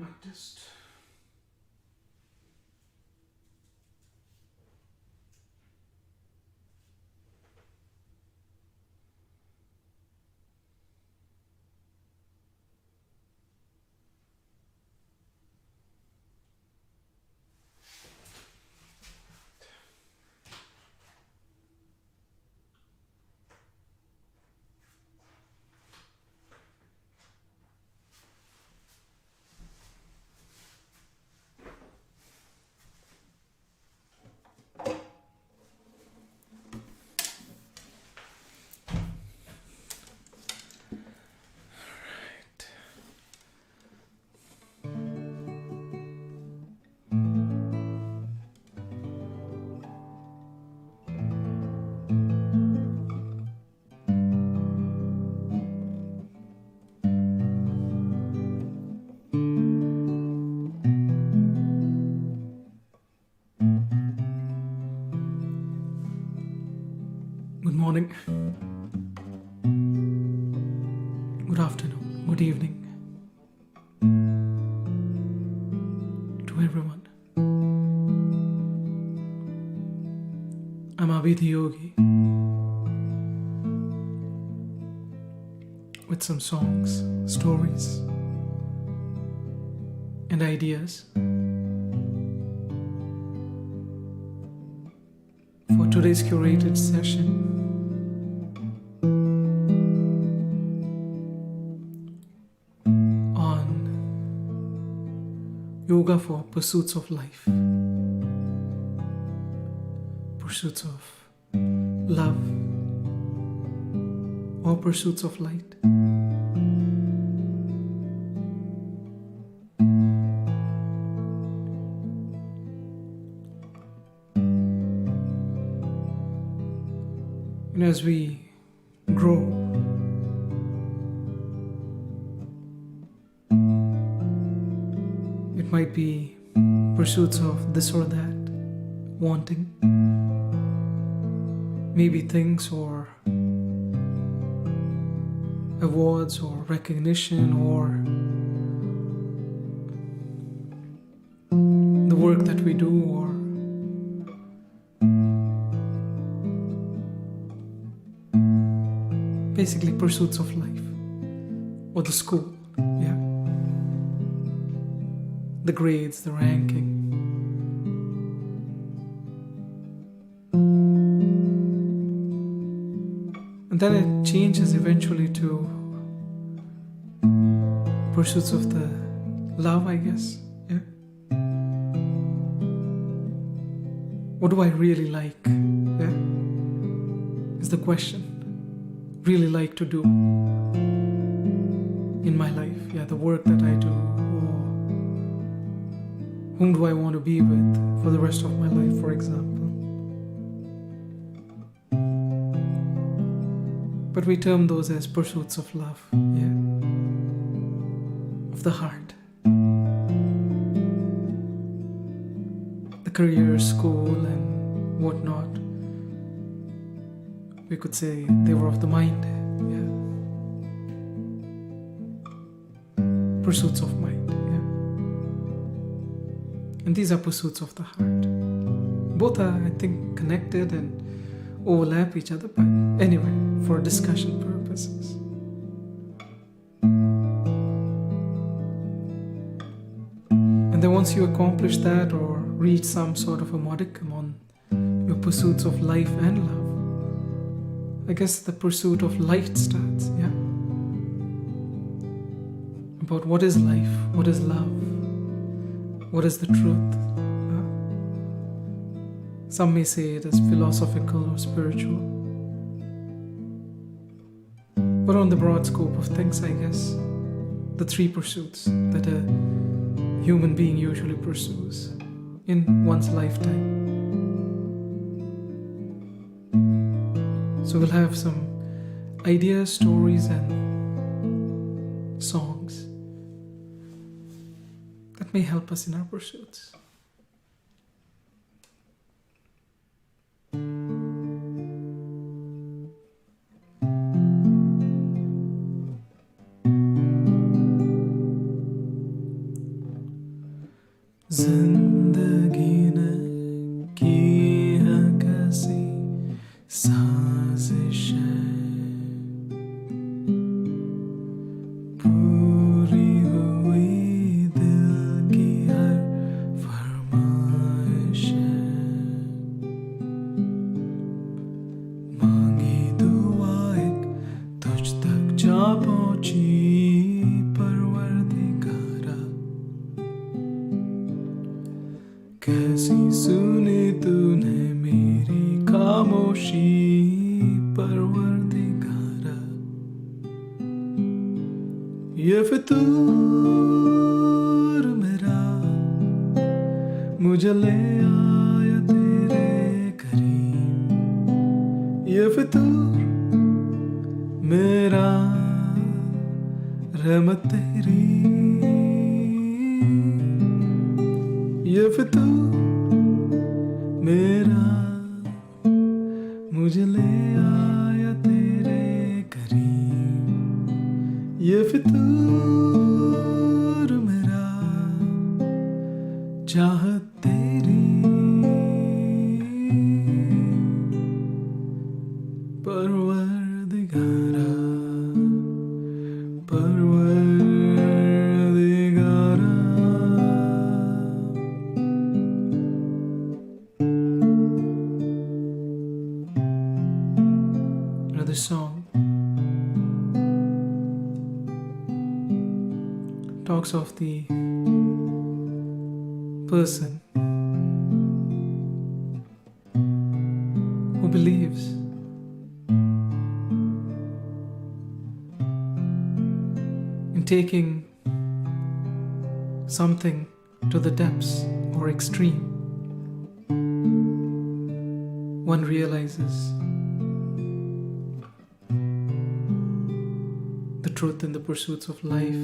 might just good morning, good afternoon, good evening to everyone. I'm Abhi DhiYogi with some songs, stories, and ideas for today's curated session on yoga for pursuits of life, pursuits of love, or pursuits of light. And as we grow, it might be pursuits of this or that, wanting, maybe things or awards or recognition or the work that we do or basically pursuits of life or the school, the grades, the ranking. And then it changes eventually to pursuits of the love, I guess. What do I really like? Is the question. Really like to do in my life, the work that I do, or whom do I want to be with for the rest of my life, for example. But we term those as pursuits of love, of the heart. The career, school, and whatnot. We could say they were of the mind, pursuits of mind, and these are pursuits of the heart. Both are, I think, connected and overlap each other, but anyway, for discussion purposes. And then once you accomplish that or reach some sort of a modicum on your pursuits of life and love, I guess the pursuit of light starts, about what is life, what is love, what is the truth. Some may say it is philosophical or spiritual. But on the broad scope of things, I guess, the three pursuits that a human being usually pursues in one's lifetime. So we'll have some ideas, stories, and songs that may help us in our pursuits. जिंदगी ने की है कैसी साजिशें, पूरी हुई दिल की हर फरमाइशें, मांगी दुआ एक तुझ तक जा पहुंची परवरदिगारा, कैसी सुनी तूने मेरी खामोशी परवरदिगारा, ये फितूर मेरा मुझे ले आया तेरे करीब, ये फितूर मेरा रहमत तेरी, ये फितूर मेरा मुझे ले आया तेरे करीब, ये फितूर मेरा चाहत तेरी परवरदिगारा, परवरदिगारा। Another song talks of the person who believes in taking something to the depths or extreme. One realizes the truth in the pursuits of life,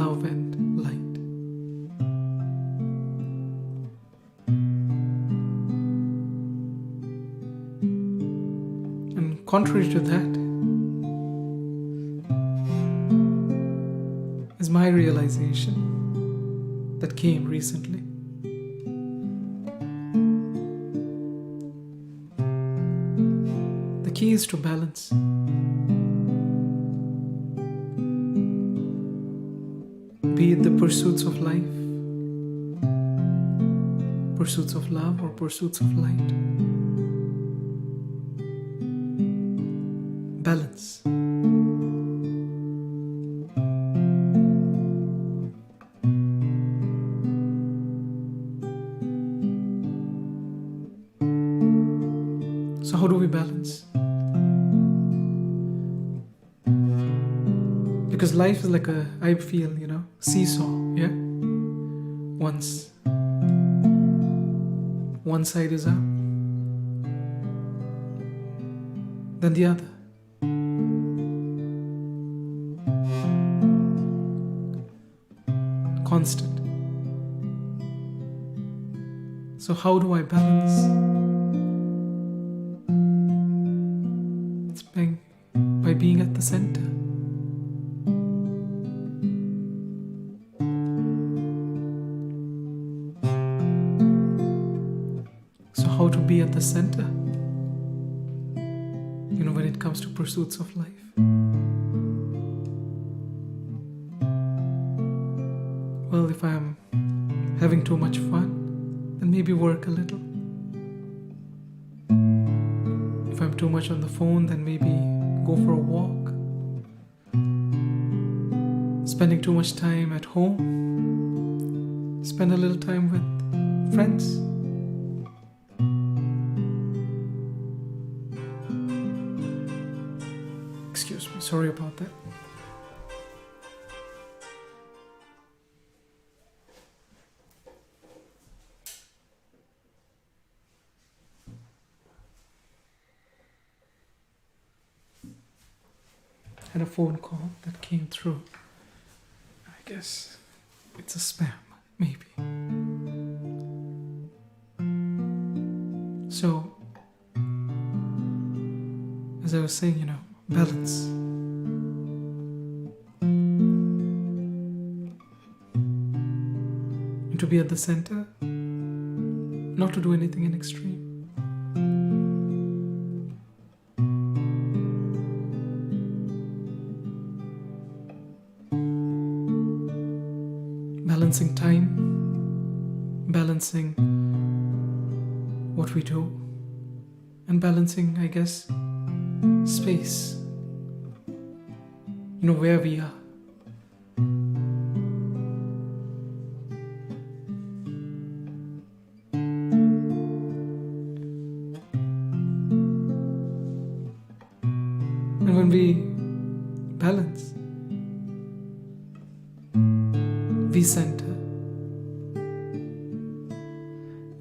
love, and light. And contrary to that is my realization that came recently. The key is to balance. Be it the pursuits of life, pursuits of love, or pursuits of light. Balance. So how do we balance? Because life is like I feel, seesaw, yeah? Once one side is up, then the other. Constant. So how do I balance? It's by being at the center. How to be at the center, when it comes to pursuits of life. Well, if I'm having too much fun, then maybe work a little. If I'm too much on the phone, then maybe go for a walk. Spending too much time at home, spend a little time with friends. Excuse me, sorry about that. Had a phone call that came through. I guess it's a spam, maybe. So, as I was saying, balance. to be at the center, not to do anything in extreme. Balancing time, balancing what we do, and balancing, I guess, space, where we are. And when we balance, we center,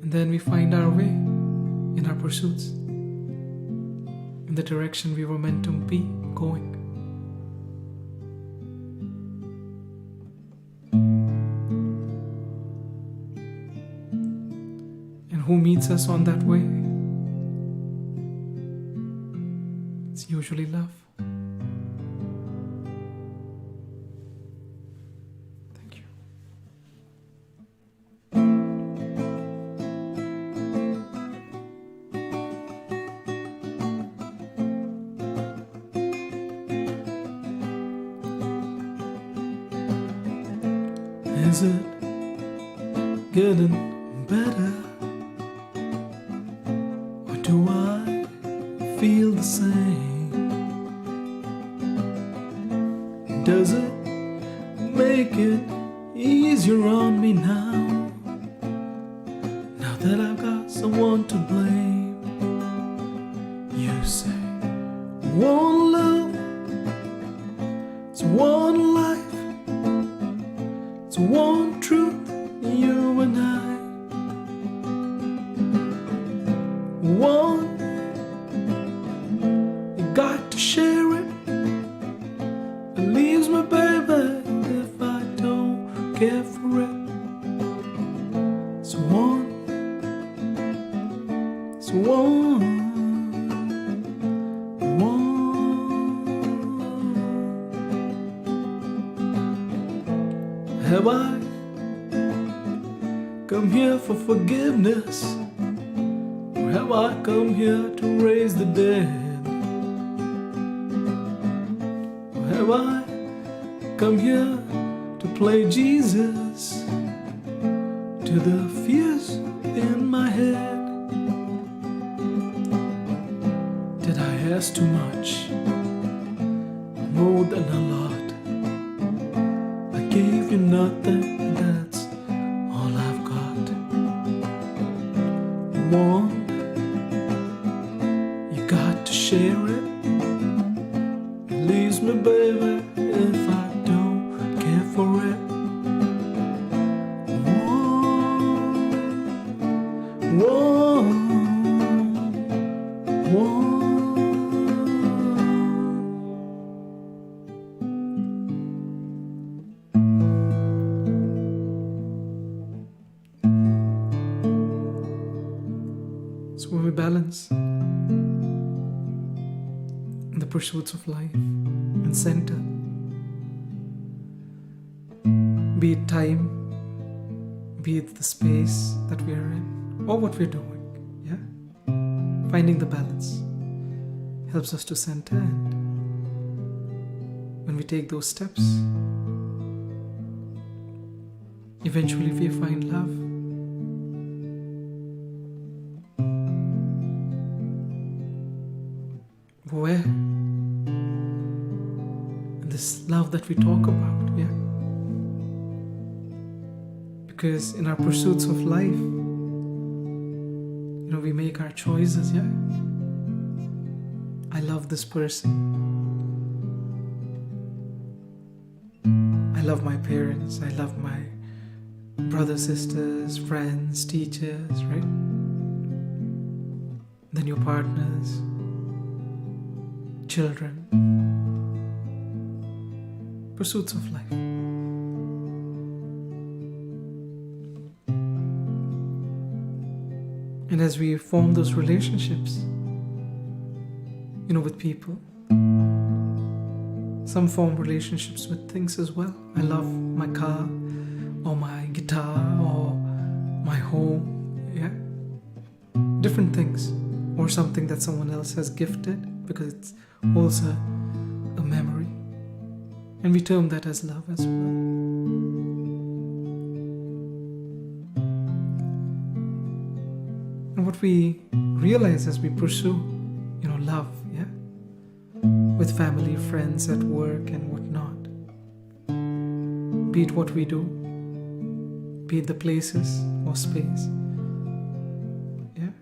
and then we find our way in our pursuits, in the direction we were meant to be going. And who meets us on that way? It's usually love. Thank you. Is it getting better? Or do I feel the same? Does it make it easier on me now? Now that I've got someone to blame. You say, one love, it's one life, it's one truth, you and I. One, you got to share it. It leaves me, baby, if I don't care for it. It's one, it's one. Have I come here for forgiveness, or have I come here to raise the dead? Or have I come here to play Jesus to the fears in my head? Did I ask too much, more than a lot? Gave you nothing, that's all I've got. One, you got to share it. It leaves me, baby, if I don't care for it. One. So when we balance the pursuits of life and center, be it time, be it the space that we are in, or what we're doing, finding the balance helps us to center, and when we take those steps, eventually we find love. Where? This love that we talk about, because in our pursuits of life, we make our choices, I love this person. I love my parents. I love my brothers, sisters, friends, teachers, right? Then your partners, children, pursuits of life. And as we form those relationships, with people, some form relationships with things as well. I love my car, or my guitar, or home, yeah, different things, or something that someone else has gifted, because it's also a memory, and we term that as love as well. And what we realize as we pursue, love, yeah, with family, friends, at work and whatnot, be it what we do, be it the places or space, yeah,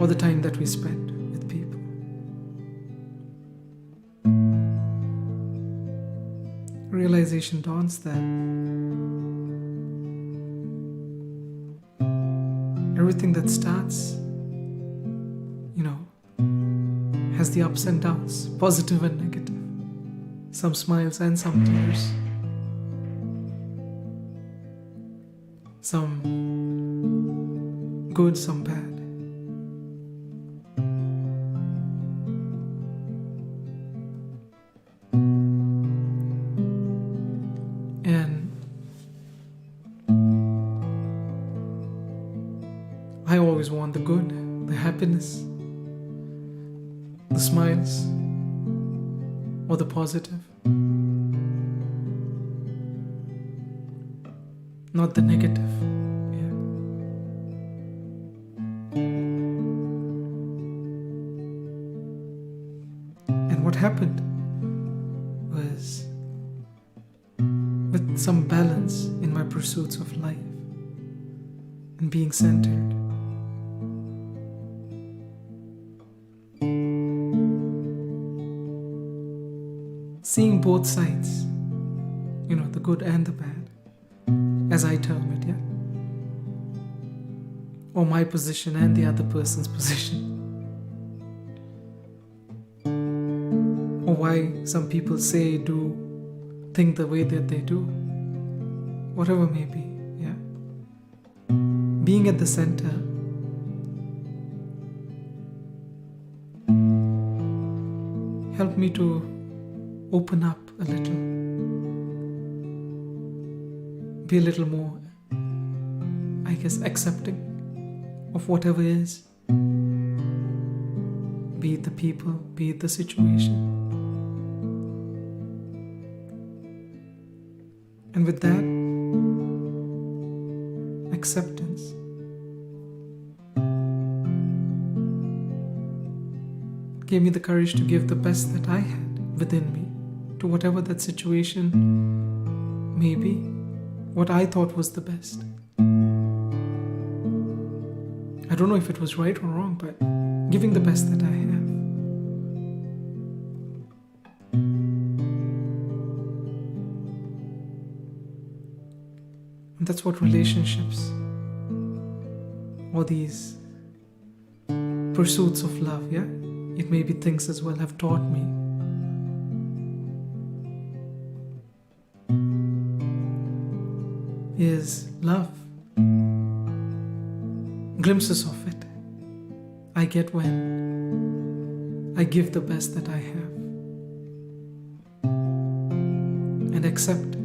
or the time that we spend with people. Realization dawns that everything that starts, has the ups and downs, positive and negative, some smiles and some tears, some good, some bad. And I always want the good, the happiness, the smiles, or the positive, not the negative. Yeah. And what happened was, with some balance in my pursuits of life and being centered, seeing both sides, the good and the bad, as I term it, yeah? Or my position and the other person's position. Or why some people say, do, think the way that they do. Whatever may be, yeah? Being at the center helped me to open up a little, be a little more, I guess, accepting of whatever is, be it the people, be it the situation. And with that acceptance, it gave me the courage to give the best that I had within me to whatever that situation may be, what I thought was the best. I don't know if it was right or wrong, but giving the best that I have. And that's what relationships, or these pursuits of love, yeah, it may be things as well, have taught me. Is love. Glimpses of it I get when I give the best that I have and accept,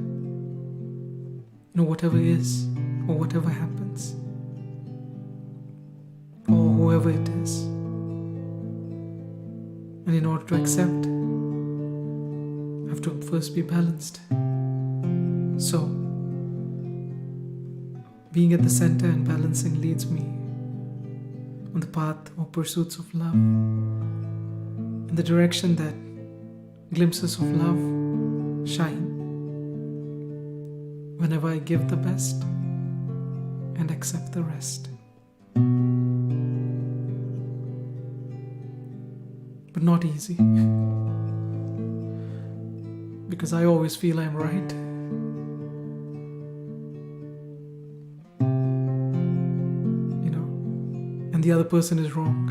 whatever is or whatever happens or whoever it is. And in order to accept, I have to first be balanced. So, being at the center and balancing leads me on the path or pursuits of love, in the direction that glimpses of love shine whenever I give the best and accept the rest. But not easy, because I always feel I'm right. And the other person is wrong.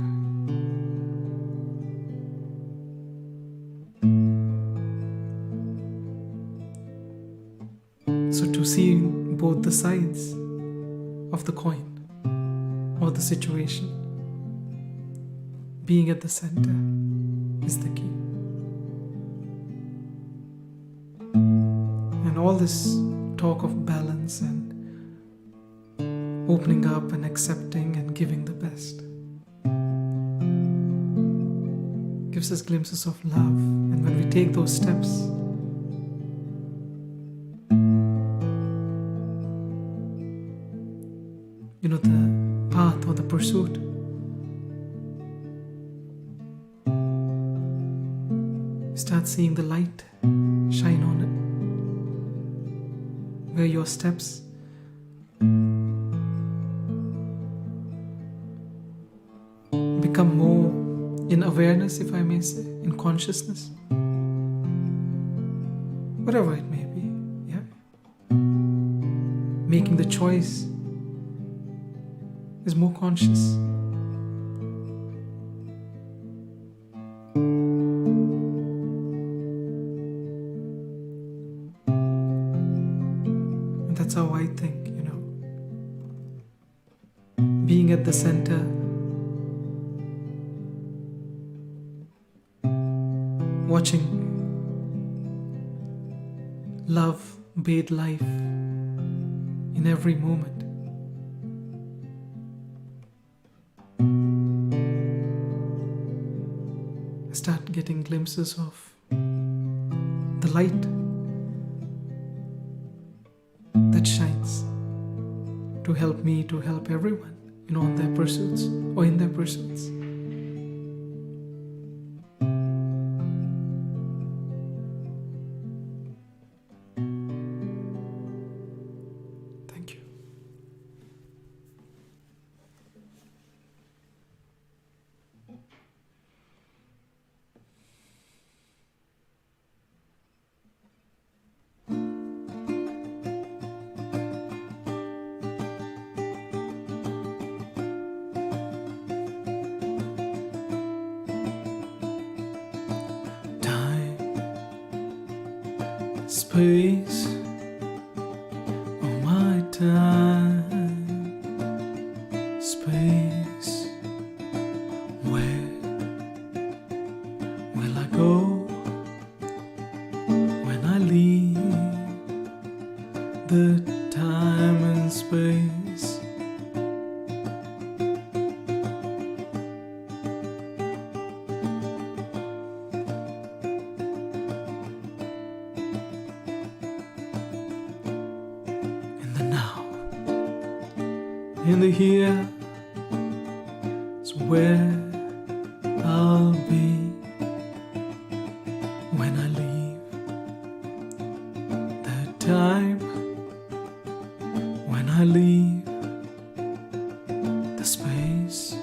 So to see both the sides of the coin or the situation, being at the center is the key. And all this talk of balance and opening up and accepting and giving the best. Gives us glimpses of love, and when we take those steps, the path or the pursuit start seeing the light shine on it, where your steps become more in awareness, if I may say, in consciousness, whatever it may be. Making the choice is more conscious. And that's how I think, being at the center, watching love bathe life in every moment. I start getting glimpses of the light that shines to help me, to help everyone, on their pursuits or in their pursuits. Thank you. Space, oh my time, space, where will I go when I leave the time and space? In the here is where I'll be when I leave the time, when I leave the space.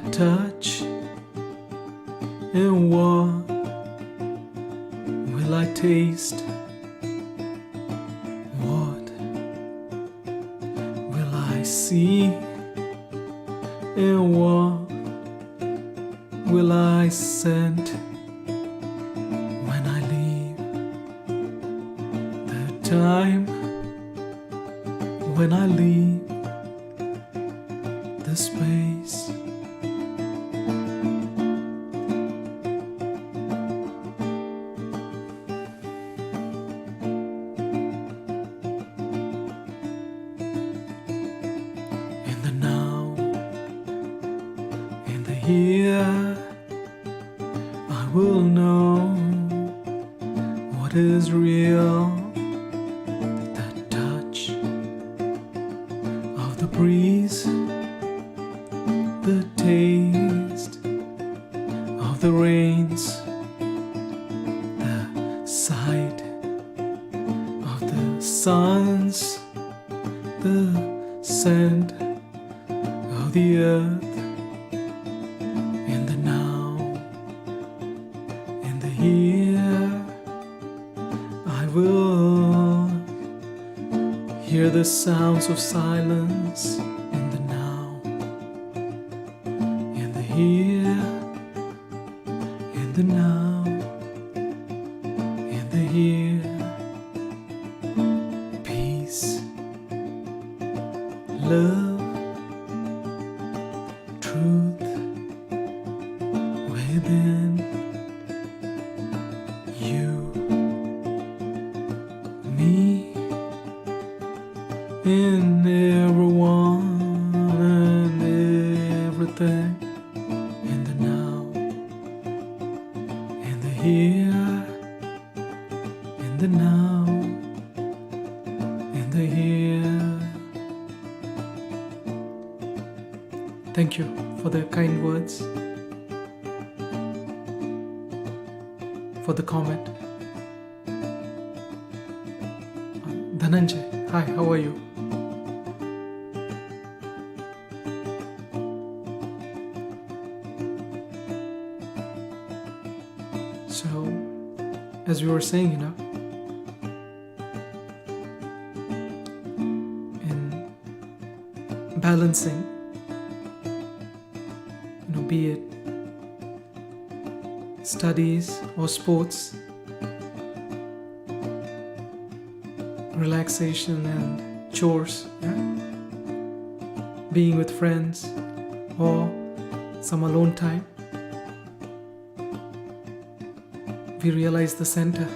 Touch, and what will I taste? What will I see? And what will I scent when I leave the time, when I leave the space? Here I will know what is real, the touch of the breeze, the taste of the rains, the sight of the suns, the scent of the earth. Here I will hear the sounds of silence in the now, in the here, in the now, in the here. Peace love, truth within you, me, in everyone and everything, in the now, in the here, in the now, in the here. Thank you for the kind words, for the comment. Dhananjay, hi, how are you? So, as we were saying, in balancing, be it studies or sports, relaxation and chores, being with friends or some alone time, we realize the center.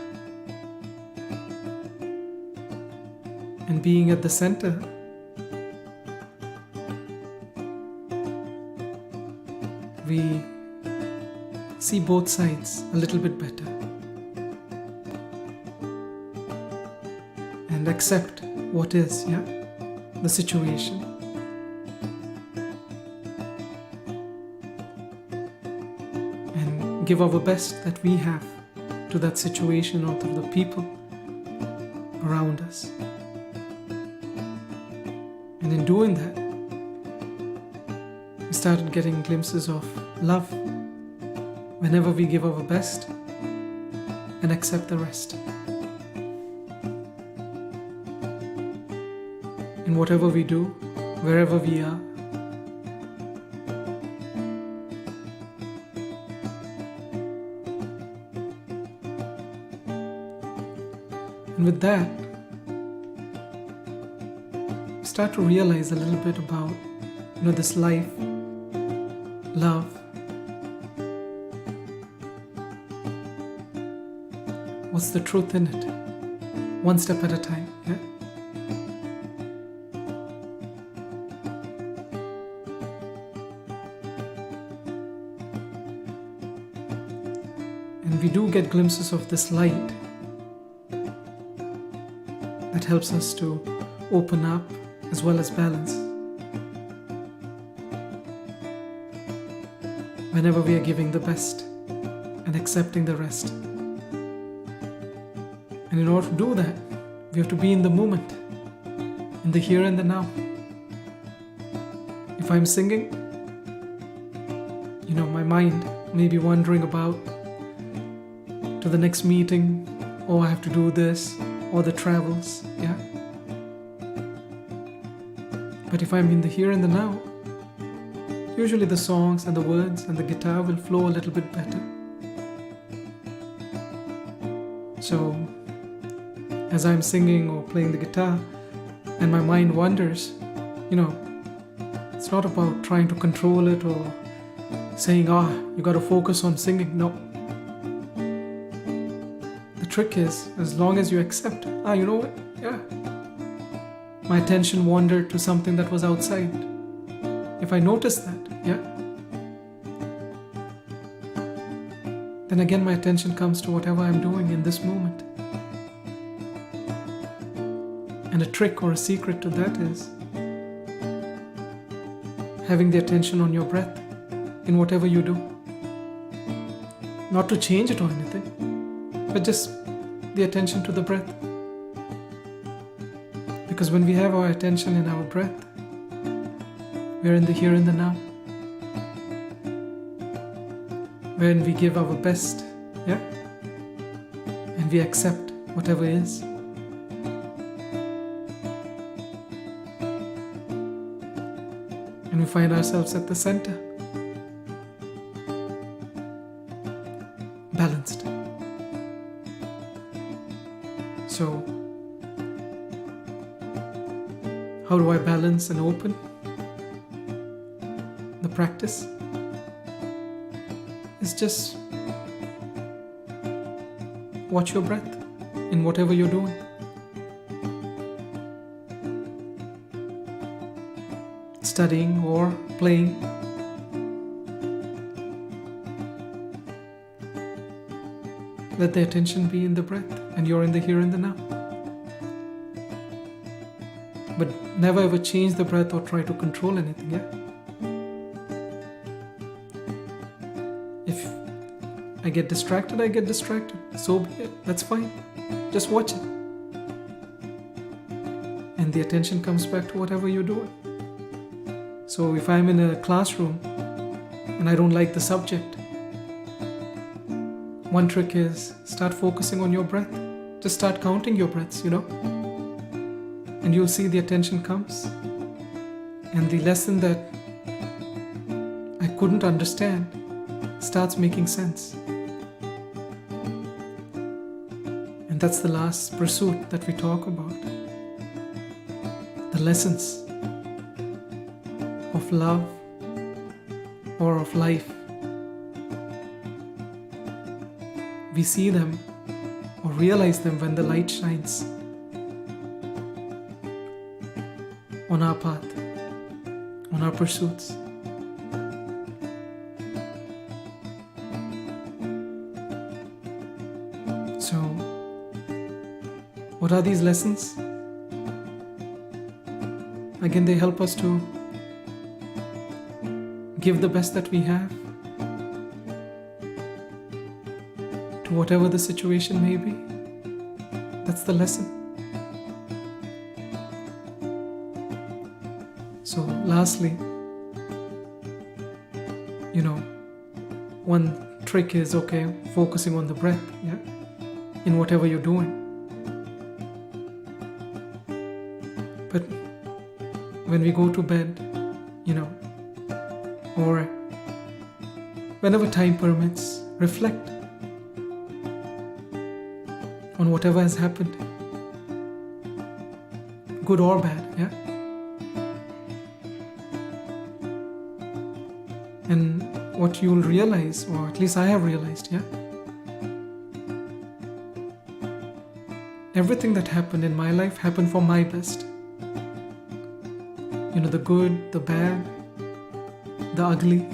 And being at the center, we see both sides a little bit better and accept what is, the situation. And give our best that we have to that situation or to the people around us. And in doing that, we started getting glimpses of love whenever we give our best and accept the rest. In whatever we do, wherever we are, and with that, we start to realize a little bit about this life, love, what's the truth in it, one step at a time. And we do get glimpses of this light that helps us to open up as well as balance whenever we are giving the best and accepting the rest. And in order to do that, we have to be in the moment, in the here and the now. If I'm singing, my mind may be wandering about to the next meeting, or I have to do this, or the travels, But if I'm in the here and the now, usually the songs and the words and the guitar will flow a little bit better. So, as I'm singing or playing the guitar and my mind wanders, it's not about trying to control it or saying, you got to focus on singing. No. The trick is, as long as you accept, you know what? My attention wandered to something that was outside. If I notice that, then again my attention comes to whatever I'm doing in this moment. And a trick or a secret to that is having the attention on your breath in whatever you do. Not to change it or anything, but just the attention to the breath. Because when we have our attention in our breath, we're in the here and the now. When we give our best, and we accept whatever is. And we find ourselves at the center, balanced. So, How do I balance and open the practice? It's just watch your breath in whatever you're doing. Studying or playing. Let the attention be in the breath and you're in the here and the now. But never ever change the breath or try to control anything, yeah? If I get distracted, I get distracted. So be it. That's fine. Just watch it. And the attention comes back to whatever you're doing. So if I'm in a classroom and I don't like the subject, one trick is start focusing on your breath. Just start counting your breaths, and you'll see the attention comes. And the lesson that I couldn't understand starts making sense. And that's the last pursuit that we talk about. The lessons of love or of life. We see them or realize them when the light shines on our path, on our pursuits. So, what are these lessons? Again, they help us to give the best that we have to whatever the situation may be. That's the lesson. So lastly, one trick is focusing on the breath, in whatever you're doing. But when we go to bed, or whenever time permits, reflect on whatever has happened, good or bad, And what you'll realize, or at least I have realized, everything that happened in my life happened for my best. The good, the bad, the ugly,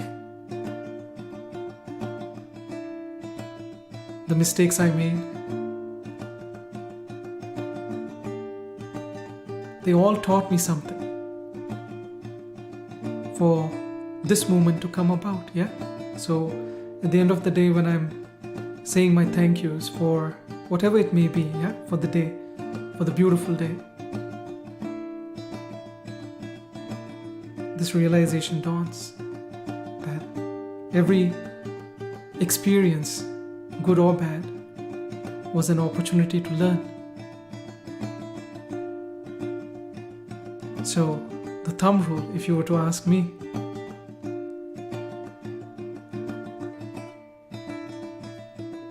the mistakes I made. They all taught me something for this moment to come about, So at the end of the day, when I'm saying my thank yous for whatever it may be, for the day, for the beautiful day, this realization dawns that every experience, good or bad, was an opportunity to learn. So the thumb rule, if you were to ask me,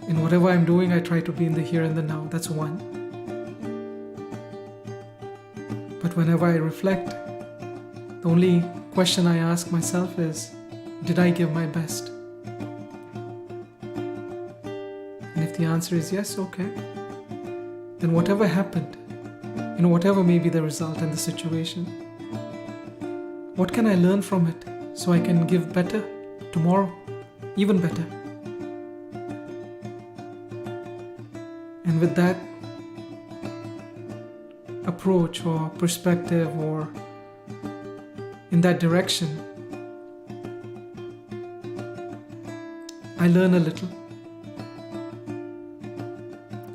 in whatever I'm doing, I try to be in the here and the now. That's one. But whenever I reflect, the only question I ask myself is, did I give my best? And if the answer is yes, okay, then whatever happened, whatever may be the result and the situation, what can I learn from it so I can give better tomorrow, even better? And with that approach or perspective, or in that direction, I learn a little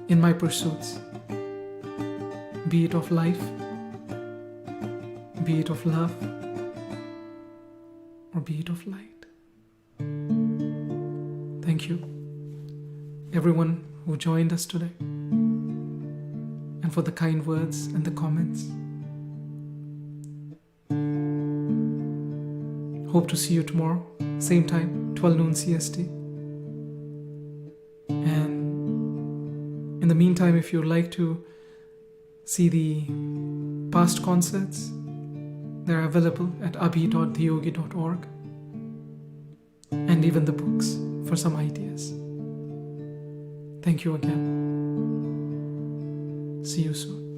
in my pursuits, be it of life, be it of love, or be it of light. Thank you, everyone who joined us today, and for the kind words and the comments. Hope to see you tomorrow, same time, 12 noon CST. And in the meantime, if you'd like to see the past concerts They're available at abhi.dhiyogi.org, and even the books for some ideas. Thank you again. See you soon.